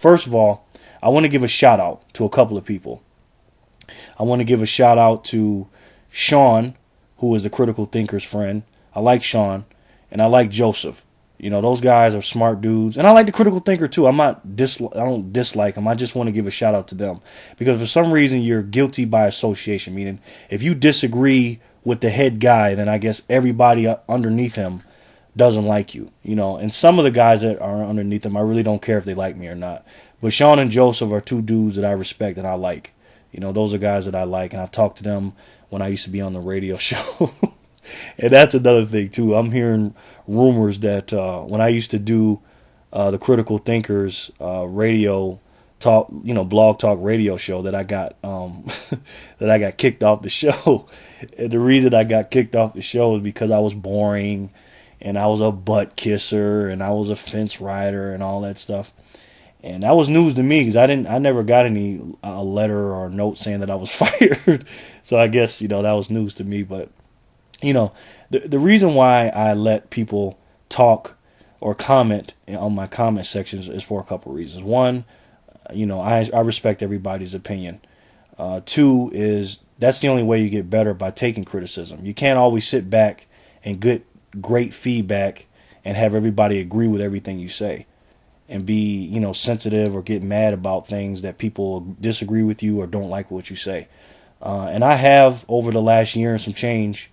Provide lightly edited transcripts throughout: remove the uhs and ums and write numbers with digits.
first of all, I want to give a shout out to a couple of people. I want to give a shout out to Sean, who is the Critical Thinker's friend. I like Sean, and I like Joseph. You know, those guys are smart dudes, and I like the Critical Thinker too. I don't dislike them. I just want to give a shout out to them because for some reason you're guilty by association. Meaning, if you disagree with the head guy, then I guess everybody underneath him doesn't like you. You know, and some of the guys that are underneath him, I really don't care if they like me or not. But Sean and Joseph are two dudes that I respect and I like. You know, those are guys that I like, and I've talked to them when I used to be on the radio show. And that's another thing, too. I'm hearing rumors that when I used to do the Critical Thinkers radio talk, you know, blog talk radio show, that I got that I got kicked off the show. And the reason I got kicked off the show is because I was boring, and I was a butt kisser, and I was a fence rider, and all that stuff. And that was news to me because I never got any letter or note saying that I was fired. So I guess, you know, that was news to me. But you know, the reason why I let people talk or comment on my comment sections is for a couple of reasons. One, you know, I respect everybody's opinion. Two is that's the only way you get better, by taking criticism. You can't always sit back and get great feedback and have everybody agree with everything you say and be, you know, sensitive or get mad about things that people disagree with you or don't like what you say. And I have, over the last year and some change,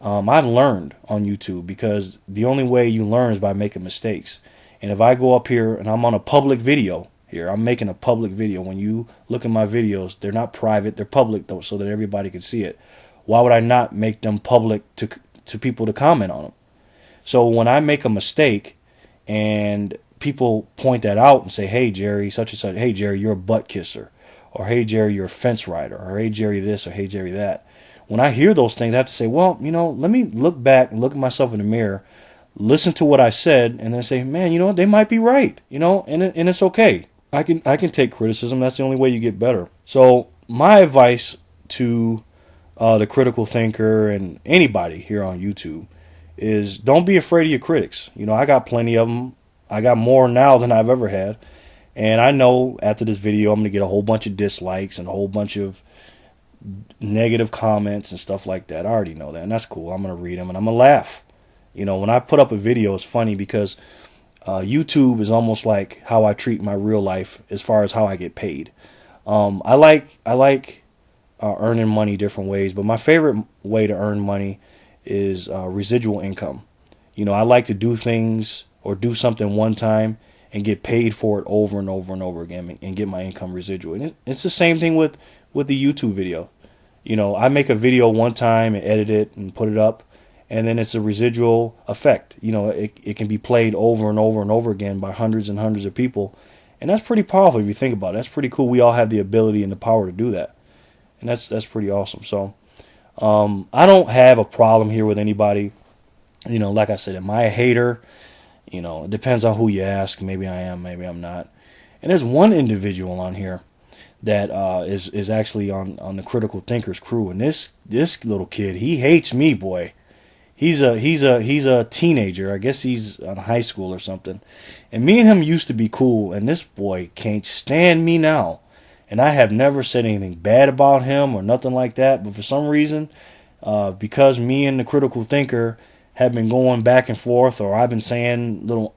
I've learned on YouTube, because the only way you learn is by making mistakes. And if I go up here and I'm on a public video here, I'm making a public video. When you look at my videos, they're not private, they're public though, so that everybody can see it. Why would I not make them public to people to comment on them? So when I make a mistake and people point that out and say, hey, Jerry, such and such, hey, Jerry, you're a butt kisser, or hey, Jerry, you're a fence rider, or hey, Jerry, this, or hey, Jerry, that. When I hear those things, I have to say, well, you know, let me look back and look at myself in the mirror, listen to what I said, and then say, man, you know, they might be right, you know, and it's okay. I can take criticism. That's the only way you get better. So my advice to the Critical Thinker and anybody here on YouTube is don't be afraid of your critics. You know, I got plenty of them. I got more now than I've ever had. And I know after this video, I'm going to get a whole bunch of dislikes and a whole bunch of negative comments and stuff like that. I already know that, and that's cool. I'm going to read them and I'm going to laugh. You know, when I put up a video, it's funny because YouTube is almost like how I treat my real life as far as how I get paid. I like earning money different ways, but my favorite way to earn money is residual income. You know, I like to do things or do something one time and get paid for it over and over and over again and get my income residual. And it's the same thing with the YouTube video. You know, I make a video one time and edit it and put it up, and then it's a residual effect. You know, it can be played over and over and over again by hundreds and hundreds of people. And that's pretty powerful if you think about it. That's pretty cool. We all have the ability and the power to do that. And that's pretty awesome. So I don't have a problem here with anybody. You know, like I said, am I a hater? You know, it depends on who you ask. Maybe I am, maybe I'm not. And there's one individual on here that is actually on the Critical Thinkers crew, and this little kid, he hates me, boy. He's a teenager. I guess he's in high school or something. And me and him used to be cool, and this boy can't stand me now. And I have never said anything bad about him or nothing like that, but for some reason, because me and the Critical Thinker have been going back and forth, or I've been saying little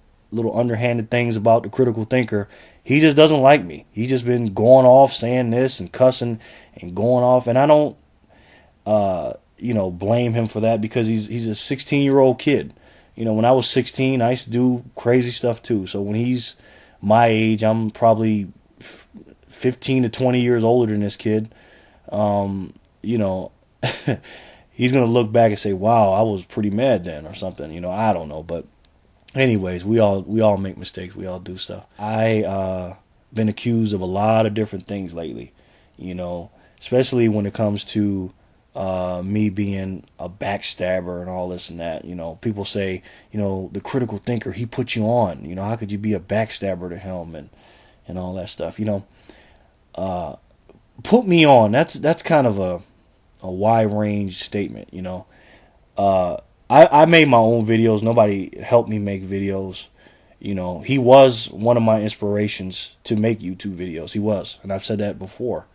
underhanded things about the Critical Thinker, he just doesn't like me. He's just been going off saying this and cussing and going off, and I don't blame him for that, because he's a 16-year-old kid. You know, when I was 16, I used to do crazy stuff too. So when he's my age, I'm probably 15 to 20 years older than this kid. You know, he's going to look back and say, wow, I was pretty mad then or something. You know, I don't know. But anyways, we all make mistakes. We all do stuff. I been accused of a lot of different things lately, you know, especially when it comes to me being a backstabber and all this and that. You know, people say, you know, the Critical Thinker, he put you on. You know, how could you be a backstabber to him and all that stuff? You know, put me on. That's kind of a wide range statement. You know, I made my own videos. Nobody helped me make videos. He was one of my inspirations to make YouTube videos. He was, and I've said that before.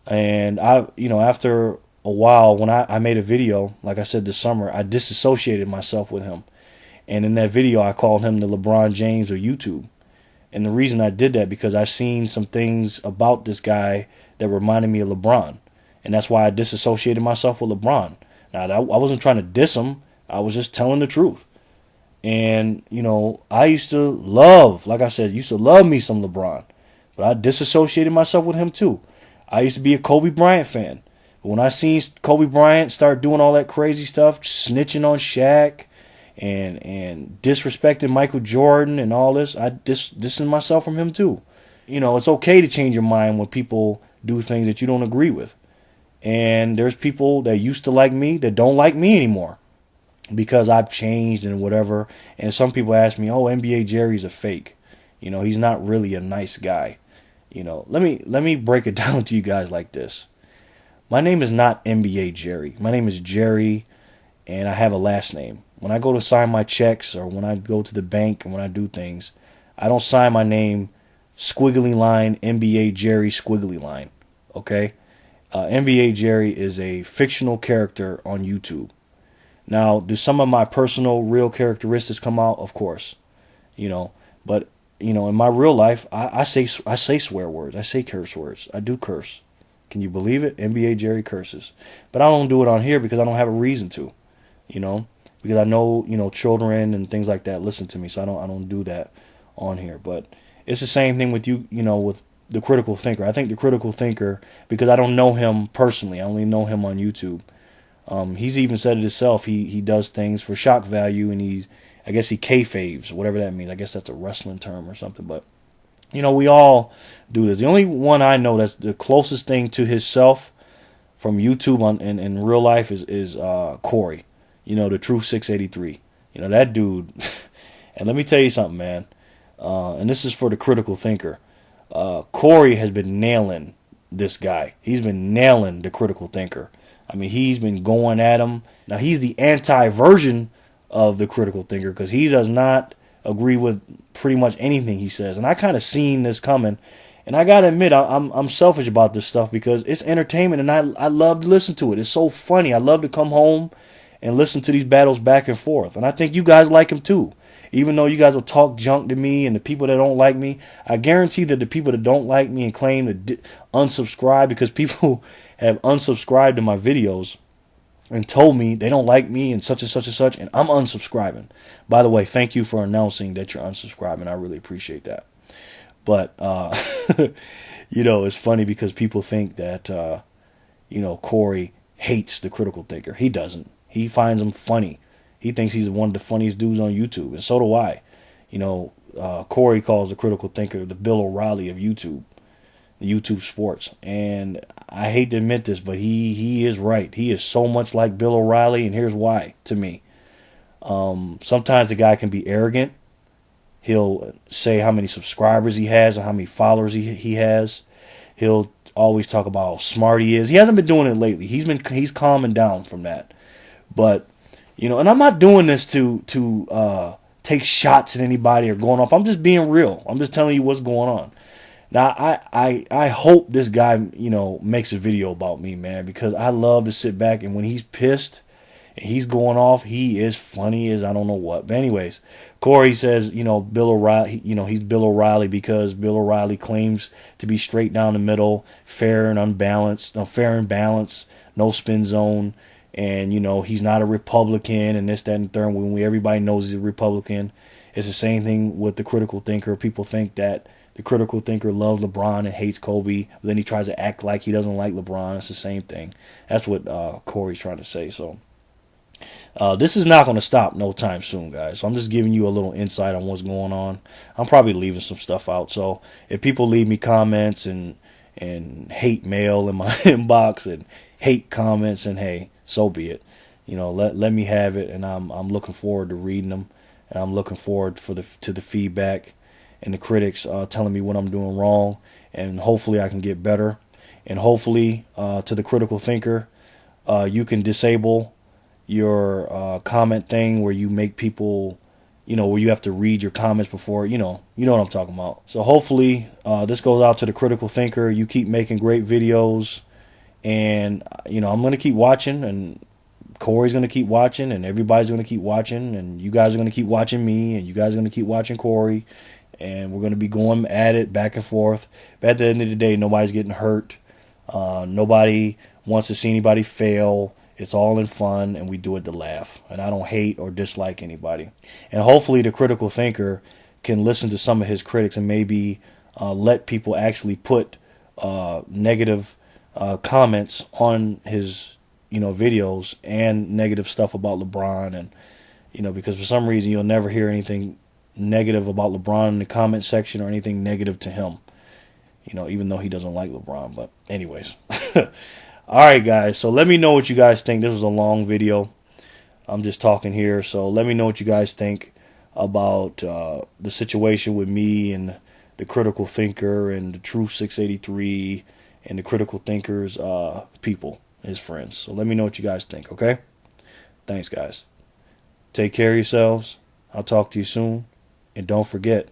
And after a while, when I made a video, like I said this summer, I disassociated myself with him. And in that video, I called him the LeBron James of YouTube. And the reason I did that because I've seen some things about this guy that reminded me of LeBron. And that's why I disassociated myself with LeBron. Now, I wasn't trying to diss him. I was just telling the truth. And, I used to love, like I said, used to love me some LeBron. But I disassociated myself with him too. I used to be a Kobe Bryant fan. But when I seen Kobe Bryant start doing all that crazy stuff, snitching on Shaq and disrespecting Michael Jordan and all this, I distanced myself from him too. It's okay to change your mind when people do things that you don't agree with. And there's people that used to like me that don't like me anymore because I've changed and whatever. And some people ask me, "Oh, NBA Jerry's a fake. He's not really a nice guy." Let me break it down to you guys like this. My name is not NBA Jerry. My name is Jerry, and I have a last name. When I go to sign my checks or when I go to the bank and when I do things, I don't sign my name squiggly line NBA Jerry squiggly line. Okay? NBA Jerry is a fictional character on YouTube. Now, do some of my personal real characteristics come out? Of course. But in my real life, I say swear words. I say curse words. I do curse. Can you believe it? NBA Jerry curses. But I don't do it on here because I don't have a reason to. Because I know, children and things like that listen to me, so I don't do that on here. But it's the same thing with you, with the critical thinker. I think the critical thinker, because I don't know him personally, I only know him on YouTube. He's even said it himself. He does things for shock value, and I guess he kayfaves, whatever that means. I guess that's a wrestling term or something. But we all do this. The only one I know that's the closest thing to himself from YouTube in real life is Corey. The Truth 683. That dude. And let me tell you something, man. And this is for the critical thinker. Corey has been nailing this guy. He's been nailing the critical thinker. I mean, he's been going at him. Now, he's the anti-version of the critical thinker because he does not agree with pretty much anything he says. And I kind of seen this coming. And I got to admit, I'm selfish about this stuff because it's entertainment and I love to listen to it. It's so funny. I love to come home and listen to these battles back and forth. And I think you guys like him too. Even though you guys will talk junk to me and the people that don't like me, I guarantee that the people that don't like me and claim to unsubscribe, because people have unsubscribed to my videos and told me they don't like me and such and such and such, and I'm unsubscribing. By the way, thank you for announcing that you're unsubscribing. I really appreciate that. But, it's funny because people think that, Corey hates the critical thinker. He doesn't. He finds him funny. He thinks he's one of the funniest dudes on YouTube, and so do I. Corey calls the critical thinker the Bill O'Reilly of YouTube, YouTube sports. And I hate to admit this, but he is right. He is so much like Bill O'Reilly, and here's why to me. Sometimes the guy can be arrogant. He'll say how many subscribers he has and how many followers he has. He'll always talk about how smart he is. He hasn't been doing it lately. He's calming down from that. But and I'm not doing this to take shots at anybody or going off. I'm just being real. I'm just telling you what's going on. Now, I hope this guy, makes a video about me, man, because I love to sit back, and when he's pissed and he's going off, he is funny as I don't know what. But anyways, Corey says, Bill O'Reilly, he's Bill O'Reilly because Bill O'Reilly claims to be straight down the middle, fair and balanced, no spin zone. And, he's not a Republican and this, that, and the third. When everybody knows he's a Republican. It's the same thing with the critical thinker. People think that the critical thinker loves LeBron and hates Kobe. But then he tries to act like he doesn't like LeBron. It's the same thing. That's what Corey's trying to say. So this is not going to stop no time soon, guys. So I'm just giving you a little insight on what's going on. I'm probably leaving some stuff out. So if people leave me comments and hate mail in my inbox and hate comments, and hey, so be it. Let me have it, and I'm looking forward to reading them, and I'm looking forward to the feedback and the critics telling me what I'm doing wrong, and hopefully I can get better. And hopefully, to the critical thinker, you can disable your comment thing where you make people where you have to read your comments before, you know what I'm talking about. So hopefully this goes out to the critical thinker. You keep making great videos, and I'm going to keep watching, and Corey's going to keep watching, and everybody's going to keep watching, and you guys are going to keep watching me, and you guys are going to keep watching Corey, and we're going to be going at it back and forth. But at the end of the day, nobody's getting hurt. Nobody wants to see anybody fail. It's all in fun, and we do it to laugh. And I don't hate or dislike anybody. And hopefully the critical thinker can listen to some of his critics and maybe let people actually put negative comments on his videos, and negative stuff about LeBron. And because for some reason you'll never hear anything negative about LeBron in the comment section, or anything negative to him, even though he doesn't like LeBron. But anyways. All right, guys. So let me know what you guys think. This was a long video. I'm just talking here. So let me know what you guys think about the situation with me and the critical thinker and the Truth 683 and the critical thinkers people, his friends. So let me know what you guys think, okay? Thanks, guys. Take care of yourselves. I'll talk to you soon. And don't forget,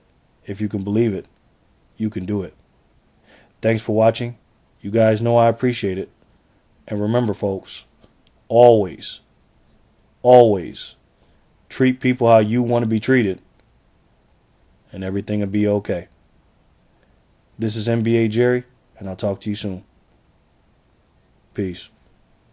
if you can believe it, you can do it. Thanks for watching. You guys know I appreciate it. And remember, folks, always, always treat people how you want to be treated, and everything will be okay. This is NBA Jerry, and I'll talk to you soon. Peace.